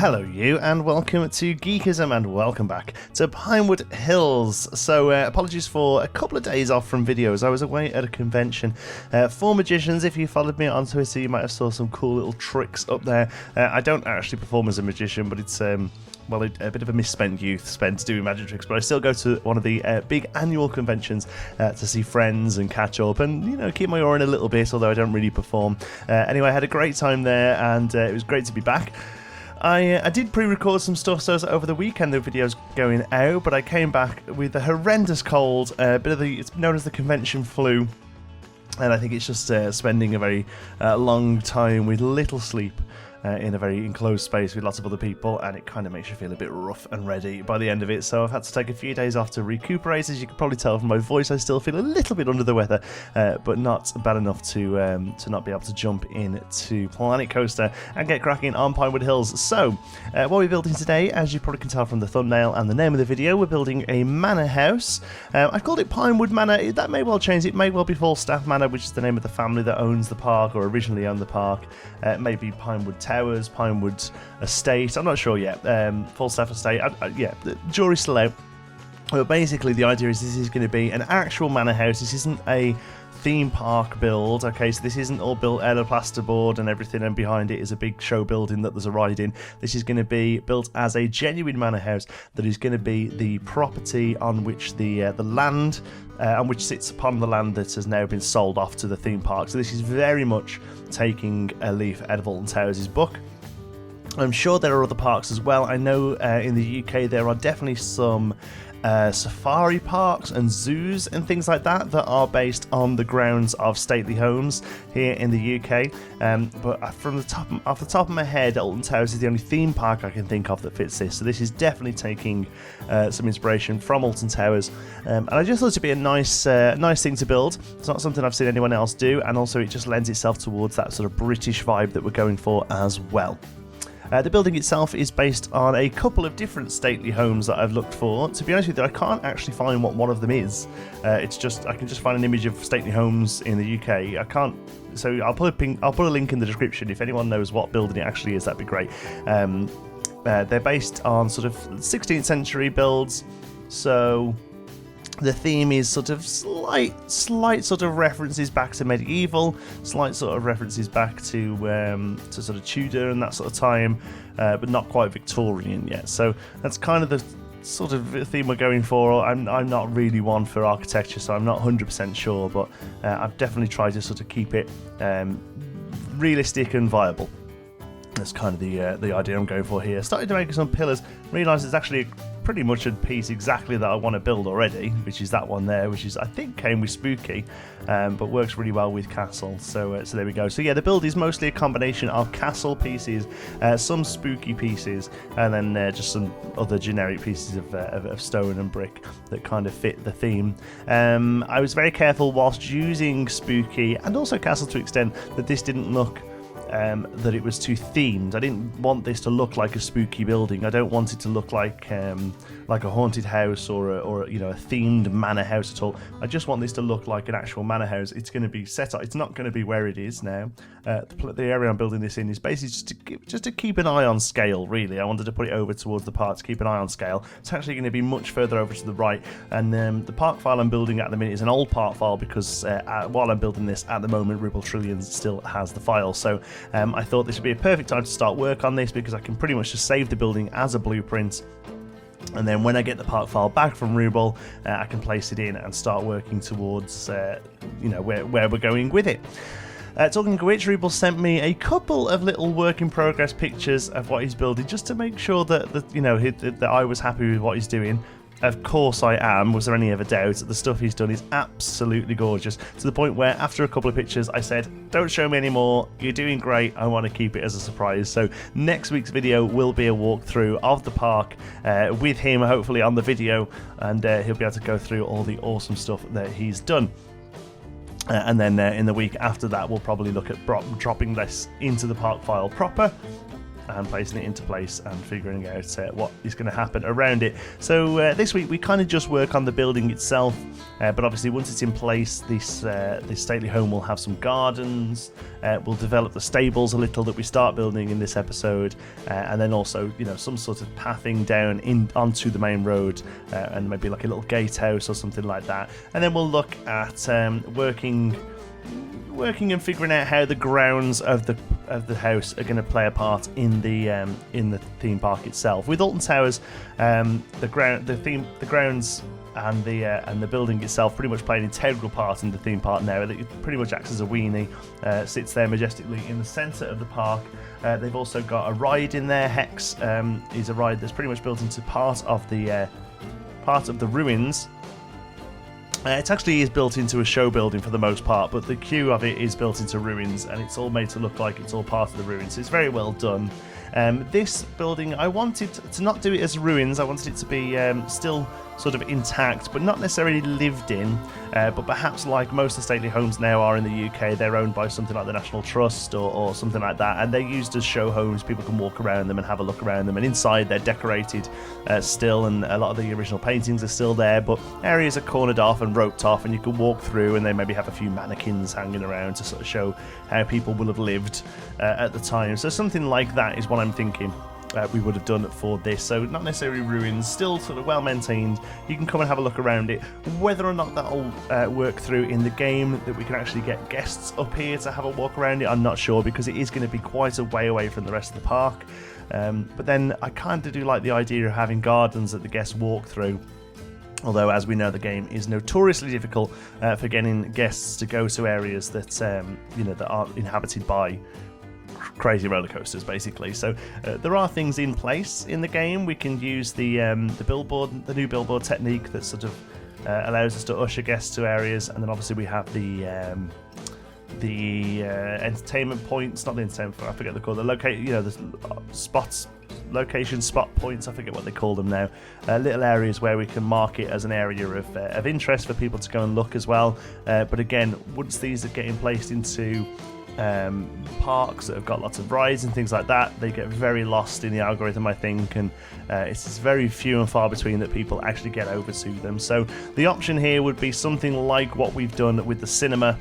Hello you, and welcome to Geekism, and welcome back to Pinewood Hills. So apologies for a couple of days off from videos. I was away at a convention for magicians. If you followed me on Twitter, you might have saw some cool little tricks up there. I don't actually perform as a magician, but it's well, a bit of a misspent youth spent doing magic tricks, but I still go to one of the big annual conventions to see friends and catch up and, you know, keep my oar in a little bit, although I don't really perform. Anyway, I had a great time there, and it was great to be back. I did pre-record some stuff, so over the weekend the video's going out, but I came back with a horrendous cold, it's known as the convention flu, and I think it's just spending a very long time with little sleep in a very enclosed space with lots of other people, and it kind of makes you feel a bit rough and ready by the end of it. So I've had to take a few days off to recuperate. As you can probably tell from my voice, I still feel a little bit under the weather, but not bad enough to not be able to jump into Planet Coaster and get cracking on Pinewood Hills. So what we're building today, as you probably can tell from the thumbnail and the name of the video, we're building a manor house. I've called it Pinewood Manor. That may well change. It may well be Falstaff Manor, which is the name of the family that owns the park, or originally owned the park. It may be Pinewood Towers, Pinewood Estate, I'm not sure yet. Falstaff Estate, yeah, the jury's still out. But basically the idea is this is going to be an actual manor house. This isn't a theme park build, okay, so this isn't all built out of plasterboard and everything, and behind it is a big show building that there's a ride in. This is going to be built as a genuine manor house that is going to be the property on which the land on which sits upon the land that has now been sold off to the theme park. So this is very much taking a leaf out of Alton Towers' book. I'm sure there are other parks as well. I know in the UK there are definitely some safari parks and zoos and things like that that are based on the grounds of stately homes here in the UK. But off the top of my head, Alton Towers is the only theme park I can think of that fits this. So this is definitely taking some inspiration from Alton Towers, and I just thought it'd be a nice thing to build. It's not something I've seen anyone else do, and also it just lends itself towards that sort of British vibe that we're going for as well. The building itself is based on a couple of different stately homes that I've looked for. To be honest with you, I can't actually find what one of them is. It's just I can just find an image of stately homes in the UK. I can't. So I'll put a link in the description. If anyone knows what building it actually is, that'd be great. They're based on sort of 16th century builds, so the theme is sort of slight sort of references back to medieval, slight sort of references back to sort of Tudor and that sort of time, but not quite Victorian yet. So that's kind of the sort of theme we're going for. I'm not really one for architecture, so I'm not 100% sure, but I've definitely tried to sort of keep it realistic and viable. That's kind of the idea I'm going for here. Started to make some pillars, realised it's actually pretty much a piece exactly that I want to build already, which is that one there, which is I think came with Spooky, but works really well with Castle. So there we go. So yeah, the build is mostly a combination of Castle pieces, some Spooky pieces, and then just some other generic pieces of stone and brick that kind of fit the theme. I was very careful whilst using Spooky and also Castle to extent that this didn't look that it was too themed. I didn't want this to look like a spooky building. I don't want it to look like a haunted house or you know, a themed manor house at all. I just want this to look like an actual manor house. It's going to be set up. It's not going to be where it is now. The area I'm building this in is basically just to keep an eye on scale. Really, I wanted to put it over towards the park to keep an eye on scale. It's actually going to be much further over to the right, and the park file I'm building at the minute is an old park file because while I'm building this at the moment, RubleTrillions still has the file. So I thought this would be a perfect time to start work on this because I can pretty much just save the building as a blueprint, and then when I get the park file back from Ruble, I can place it in and start working towards you know, where we're going with it. Talking of which, Ruble sent me a couple of little work in progress pictures of what he's building, just to make sure that you know, that I was happy with what he's doing. Of course I am. Was there any other doubt? The stuff he's done is absolutely gorgeous, to the point where after a couple of pictures I said, don't show me anymore, you're doing great, I want to keep it as a surprise. So next week's video will be a walkthrough of the park with him, hopefully on the video, and he'll be able to go through all the awesome stuff that he's done. And then in the week after that we'll probably look at dropping this into the park file proper, and placing it into place and figuring out what is going to happen around it. So this week we kind of just work on the building itself, but obviously once it's in place, this stately home will have some gardens. We'll develop the stables a little that we start building in this episode, and then also some sort of pathing down onto the main road, and maybe like a little gatehouse or something like that. And then we'll look at working and figuring out how the grounds of the house are going to play a part in the theme park itself. With Alton Towers, the grounds and the building itself pretty much play an integral part in the theme park now. It pretty much acts as a weenie, sits there majestically in the centre of the park. They've also got a ride in there. Hex is a ride that's pretty much built into part of the ruins. It actually is built into a show building for the most part, but the queue of it is built into ruins, and it's all made to look like it's all part of the ruins. So it's very well done. This building, I wanted to not do it as ruins. I wanted it to be still sort of intact, but not necessarily lived in. But perhaps like most of the stately homes now are in the UK, they're owned by something like the National Trust or something like that, and they're used as show homes. People can walk around them and have a look around them, and inside they're decorated still, and a lot of the original paintings are still there, but areas are cornered off and roped off, and you can walk through, and they maybe have a few mannequins hanging around to sort of show how people will have lived at the time. So something like that is what I'm thinking we would have done for this. So not necessarily ruins, still sort of well maintained. You can come and have a look around it. Whether or not that'll work through in the game, that we can actually get guests up here to have a walk around it, I'm not sure, because it is going to be quite a way away from the rest of the park. But then I kind of do like the idea of having gardens that the guests walk through. Although, as we know, the game is notoriously difficult for getting guests to go to areas that that aren't inhabited by crazy roller coasters, basically. So there are things in place in the game. We can use the billboard, the new billboard technique that sort of allows us to usher guests to areas, and then obviously we have the entertainment points, not the entertainment, I forget what they're called, the spots. Location spot points, I forget what they call them now. Little areas where we can mark it as an area of interest for people to go and look as well. But again, once these are getting placed into parks that have got lots of rides and things like that, they get very lost in the algorithm, I think, and it's very few and far between that people actually get over to them. So the option here would be something like what we've done with the cinema,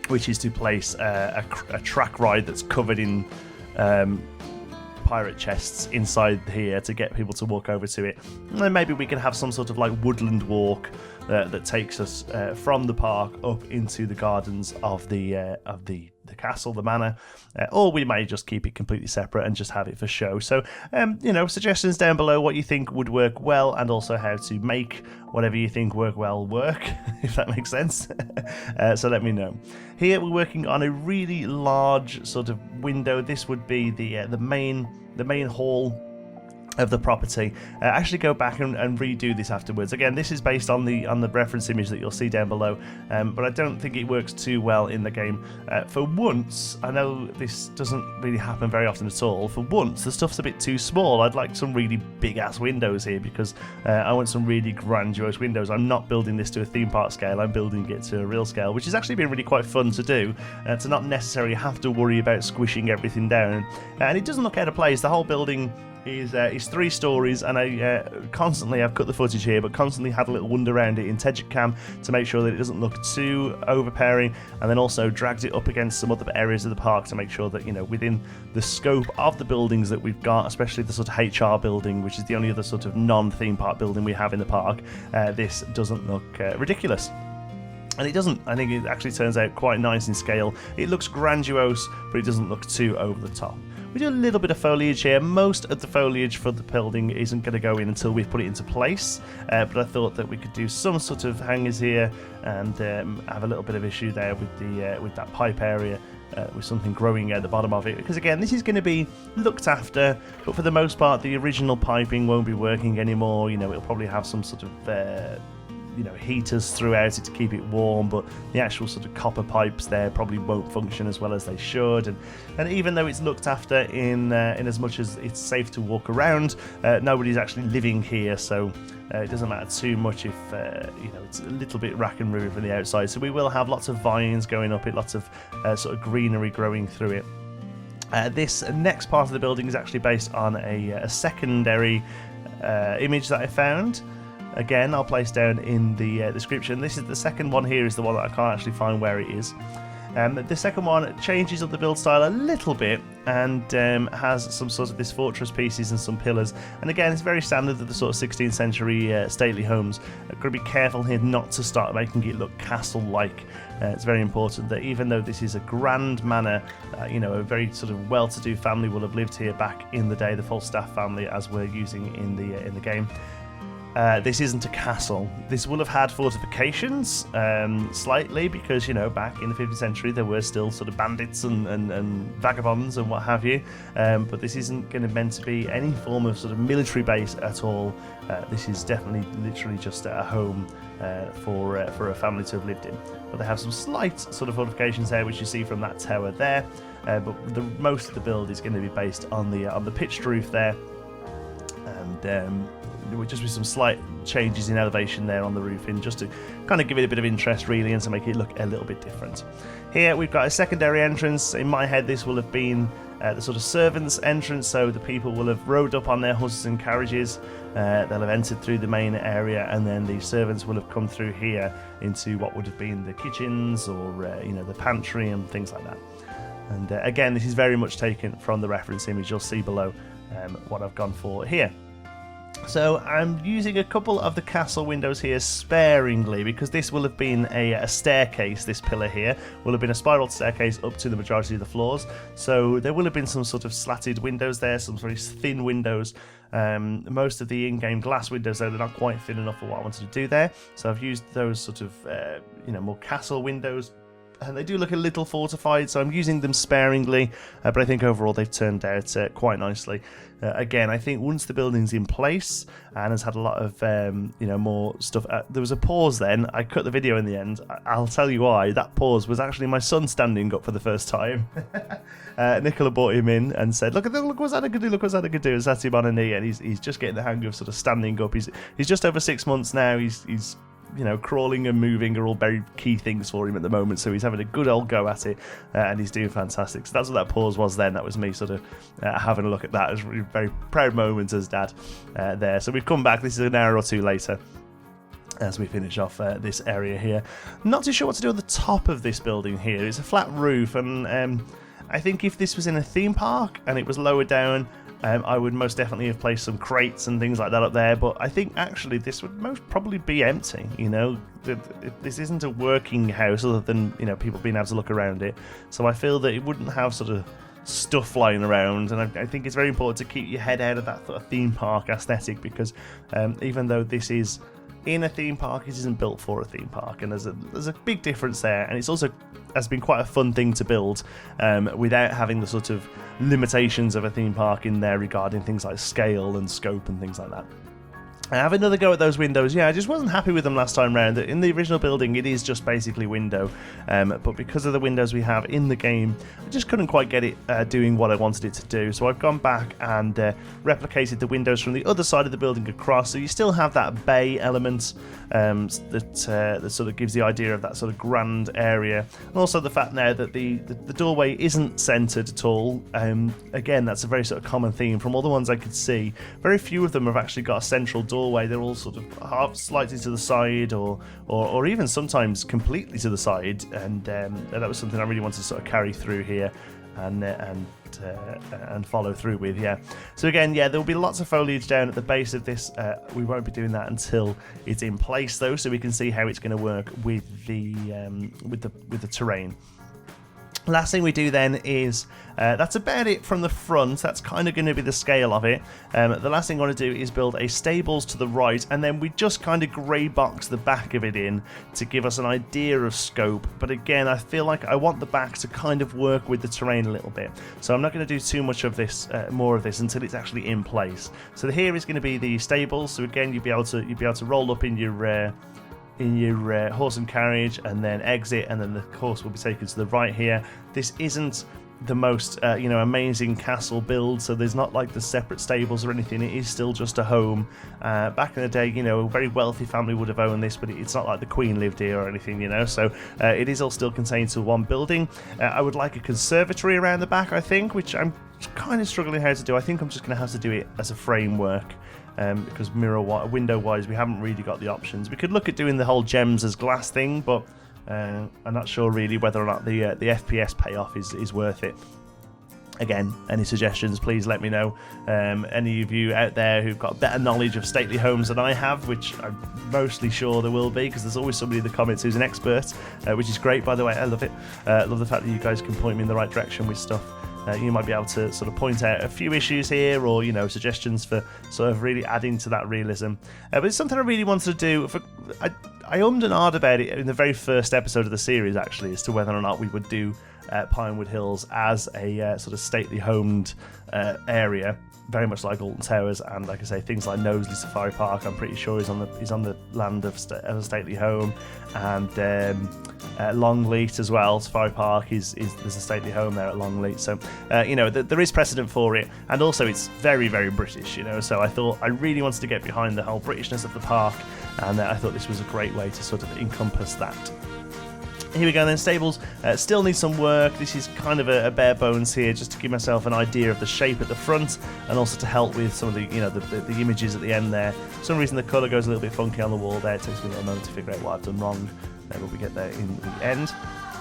which is to place a track ride that's covered in pirate chests inside here to get people to walk over to it. And then maybe we can have some sort of like woodland walk that takes us from the park up into the gardens of the castle, the manor, or we may just keep it completely separate and just have it for show. So suggestions down below what you think would work well, and also how to make whatever you think work, if that makes sense. So let me know. Here we're working on a really large sort of window. This would be the main hall of the property. Actually go back and redo this afterwards. Again, this is based on the reference image that you'll see down below, but I don't think it works too well in the game. For once, I know this doesn't really happen very often at all, for once the stuff's a bit too small. I'd like some really big ass windows here, because I want some really grandiose windows. I'm not building this to a theme park scale, I'm building it to a real scale, which has actually been really quite fun to do, to not necessarily have to worry about squishing everything down. And it doesn't look out of place. The whole building is 3 stories, and I've cut the footage here, but constantly had a little wander around it in Tejcam to make sure that it doesn't look too overpowering, and then also dragged it up against some other areas of the park to make sure that within the scope of the buildings that we've got, especially the sort of HR building, which is the only other sort of non-theme park building we have in the park, this doesn't look ridiculous. And it doesn't. I think it actually turns out quite nice in scale. It looks grandiose, but it doesn't look too over the top. We do a little bit of foliage here. Most of the foliage for the building isn't going to go in until we've put it into place, but I thought that we could do some sort of hangers here and have a little bit of issue there with that pipe area, with something growing at the bottom of it, because again, this is going to be looked after, but for the most part the original piping won't be working anymore. It'll probably have some sort of heaters throughout it to keep it warm, but the actual sort of copper pipes there probably won't function as well as they should, and even though it's looked after in as much as it's safe to walk around, nobody's actually living here, so it doesn't matter too much if it's a little bit rack and ruin from the outside. So we will have lots of vines going up it, lots of sort of greenery growing through it. This next part of the building is actually based on a secondary image that I found. Again, I'll place down in the description. This is the second one here, is the one that I can't actually find where it is. The second one changes up the build style a little bit and has some sort of this fortress pieces and some pillars. And again, it's very standard that the sort of 16th century stately homes. I've got to be careful here not to start making it look castle-like. It's very important that even though this is a grand manor, you know, a very sort of well-to-do family will have lived here back in the day, the Falstaff family, as we're using in the game. This isn't a castle. This will have had fortifications, slightly, because, you know, back in the 15th century there were still sort of bandits and vagabonds and what have you. But this isn't going to meant to be any form of sort of military base at all. This is definitely literally just a home for a family to have lived in. But they have some slight sort of fortifications there, which you see from that tower there. But most of the build is going to be based on the pitched roof there, and just with some slight changes in elevation there on the roofing, just to kind of give it a bit of interest really, and to make it look a little bit different. Here we've got a secondary entrance. In my head this will have been the sort of servants' entrance, so the people will have rode up on their horses and carriages, they'll have entered through the main area, and then the servants will have come through here into what would have been the kitchens, or you know, the pantry and things like that. And again, this is very much taken from the reference image. You'll see below what I've gone for here. So I'm using a couple of the castle windows here sparingly, because this will have been a staircase. This pillar here will have been a spiral staircase up to the majority of the floors. So there will have been some sort of slatted windows there, some very thin windows. Most of the in-game glass windows, though, they're not quite thin enough for what I wanted to do there. So I've used those sort of you know, more castle windows. And they do look a little fortified, so I'm using them sparingly, but I think overall they've turned out quite nicely. Again, I think once the building's in place and has had a lot of you know, more stuff, there was a pause then. I cut the video in the end. I'll tell you why. That pause was actually my son standing up for the first time. Nicola brought him in and said, look what's that I could do, look what's that I could do, and sat him on a knee, and he's just getting the hang of sort of standing up. He's just over 6 months now. He's you know, crawling and moving are all very key things for him at the moment, so he's having a good old go at it, and he's doing fantastic. So that's what that pause was then. That was me sort of having a look at that. It was a very proud moment as dad there. So we've come back. This is an hour or two later as we finish off this area here. Not too sure what to do at the top of this building here. It's a flat roof, and I think if this was in a theme park and it was lower down, I would most definitely have placed some crates and things like that up there, but I think actually this would most probably be empty. You know, this isn't a working house other than, you know, people being able to look around it, so I feel that it wouldn't have sort of stuff flying around, and I think it's very important to keep your head out of that sort of theme park aesthetic, because even though this is in a theme park, it isn't built for a theme park, and there's a big difference there, and it's also has been quite a fun thing to build without having the sort of limitations of a theme park in there regarding things like scale and scope and things like that. I have another go at those windows. Yeah, I just wasn't happy with them last time round. In the original building, it is just basically window, but because of the windows we have in the game, I just couldn't quite get it doing what I wanted it to do. So I've gone back and replicated the windows from the other side of the building across, so you still have that bay element that sort of gives the idea of that sort of grand area, and also the fact now that the doorway isn't centered at all. Again, that's a very sort of common theme from all the ones I could see. Very few of them have actually got a central doorway. They're all sort of half slightly to the side, or even sometimes completely to the side, and that was something I really wanted to sort of carry through here and follow through with. Yeah, so again, yeah, there will be lots of foliage down at the base of this. We won't be doing that until it's in place though, so we can see how it's going to work with the terrain. Last thing we do then is, that's about it from the front. That's kind of going to be the scale of it. The last thing I want to do is build a stables to the right, and then we just kind of grey box the back of it in to give us an idea of scope. But again, I feel like I want the back to kind of work with the terrain a little bit. So I'm not going to do too much of this, more of this, until it's actually in place. So here is going to be the stables. So again, you'll be able to roll up in your horse and carriage, and then exit, and then the horse will be taken to the right here. This isn't the most amazing castle build, so there's not like the separate stables or anything. It is still just a home. Back in the day, a very wealthy family would have owned this, but it's not like the Queen lived here or anything, so it is all still contained to one building. I would like a conservatory around the back, I think, which I'm kind of struggling how to do. I think I'm just going to have to do it as a framework, because window wise we haven't really got the options. We could look at doing the whole gems as glass thing, but I'm not sure really whether or not the FPS payoff is worth it. Again, any suggestions, please let me know. Any of you out there who've got better knowledge of stately homes than I have, which I'm mostly sure there will be, because there's always somebody in the comments who's an expert, which is great, by the way. I love it. Love the fact that you guys can point me in the right direction with stuff. You might be able to sort of point out a few issues here, or suggestions for sort of really adding to that realism. But it's something I really wanted to do. I ummed and ahed about it in the very first episode of the series, actually, as to whether or not we would do Pinewood Hills as a sort of stately homed area, very much like Alton Towers, and like I say, things like Knowsley Safari Park, I'm pretty sure is on the land of a stately home, and Longleat as well. Safari Park there's a stately home there at Longleat, so there is precedent for it, and also it's very, very British, so I thought I really wanted to get behind the whole Britishness of the park, and I thought this was a great way to sort of encompass that. Here we go then, stables. Still need some work. This is kind of a bare bones here, just to give myself an idea of the shape at the front, and also to help with some of the the images at the end there. For some reason the colour goes a little bit funky on the wall there. It takes me a little moment to figure out what I've done wrong. But we get there in the end.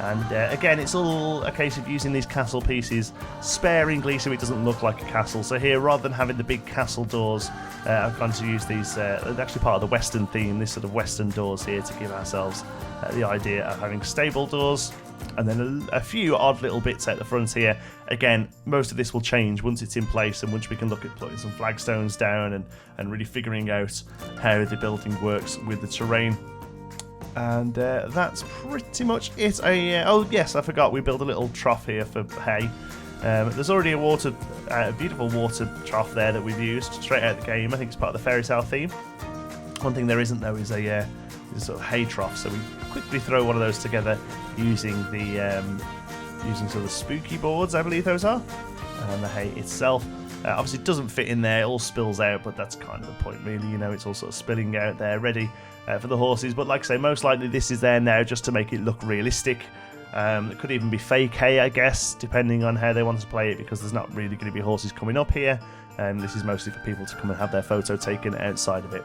And again, it's all a case of using these castle pieces sparingly so it doesn't look like a castle. So here, rather than having the big castle doors, I've gone to use these, actually part of the Western theme, this sort of Western doors here, to give ourselves the idea of having stable doors. And then a few odd little bits at the front here. Again, most of this will change once it's in place, and once we can look at putting some flagstones down and really figuring out how the building works with the terrain. And that's pretty much it. Oh yes, I forgot, we built a little trough here for hay. There's already a beautiful water trough there that we've used straight out of the game. I think it's part of the fairy tale theme. One thing there isn't though is a sort of hay trough, so we quickly throw one of those together using sort of spooky boards, I believe those are, and the hay itself. Obviously it doesn't fit in there, it all spills out, but that's kind of the point really, it's all sort of spilling out there, ready for the horses. But like I say, most likely this is there now just to make it look realistic. It could even be fake hay, I guess, depending on how they want to play it, because there's not really going to be horses coming up here, and this is mostly for people to come and have their photo taken outside of it.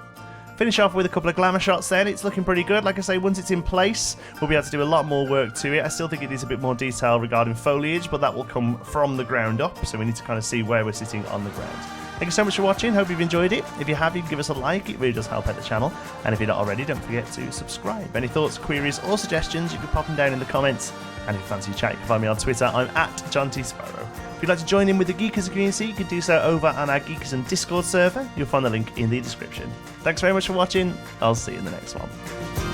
Finish off with a couple of glamour shots then. It's looking pretty good. Like I say, once it's in place, we'll be able to do a lot more work to it. I still think it needs a bit more detail regarding foliage, but that will come from the ground up, so we need to kind of see where we're sitting on the ground. Thank you so much for watching. Hope you've enjoyed it. If you have, you can give us a like. It really does help out the channel. And if you're not already, don't forget to subscribe. Any thoughts, queries, or suggestions, you can pop them down in the comments. And if you fancy a chat, you can find me on Twitter. I'm at John T. Sparrow. If you'd like to join in with the Geekism community, you can do so over on our Geekism Discord server. You'll find the link in the description. Thanks very much for watching. I'll see you in the next one.